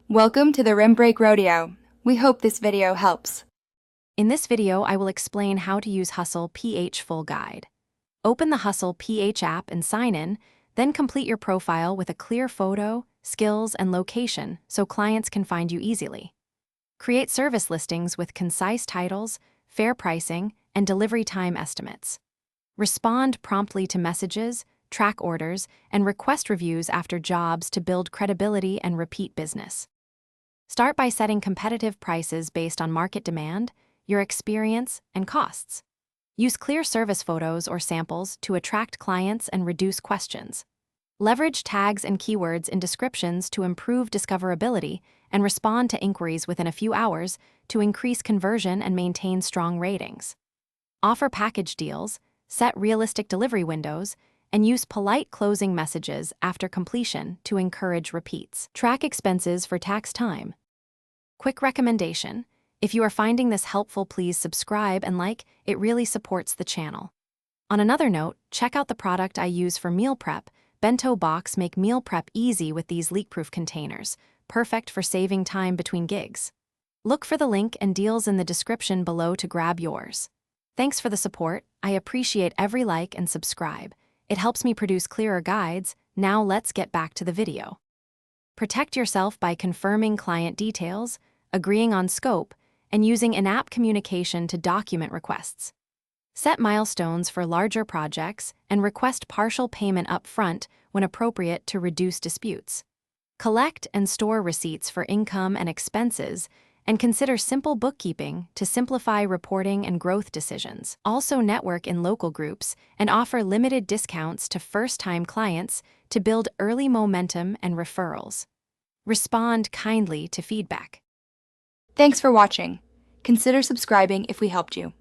Welcome to the Rim Break Rodeo. We hope this video helps. In this video, I will explain how to use Hustle PH Full Guide. Open the Hustle PH app and sign in, then complete your profile with a clear photo, skills, and location so clients can find you easily. Create service listings with concise titles, fair pricing, and delivery time estimates. Respond promptly to messages, track orders, and request reviews after jobs to build credibility and repeat business. Start by setting competitive prices based on market demand, your experience, and costs. Use clear service photos or samples to attract clients and reduce questions. Leverage tags and keywords in descriptions to improve discoverability and respond to inquiries within a few hours to increase conversion and maintain strong ratings. Offer package deals, set realistic delivery windows, and use polite closing messages after completion to encourage repeats. Track expenses for tax time. Quick recommendation: if you are finding this helpful, please subscribe and like, it really supports the channel. On another note, check out the product I use for meal prep. Bento Box make meal prep easy with these leak-proof containers, perfect for saving time between gigs. Look for the link and deals in the description below to grab yours. Thanks for the support. I appreciate every like and subscribe. It helps me produce clearer guides. Now let's get back to the video. Protect yourself by confirming client details, agreeing on scope, and using in-app communication to document requests. Set milestones for larger projects and request partial payment up front when appropriate to reduce disputes. Collect and store receipts for income and expenses, and consider simple bookkeeping to simplify reporting and growth decisions. Also network in local groups and offer limited discounts to first-time clients to build early momentum and referrals. Respond kindly to feedback. Thanks for watching. Consider subscribing if we helped you.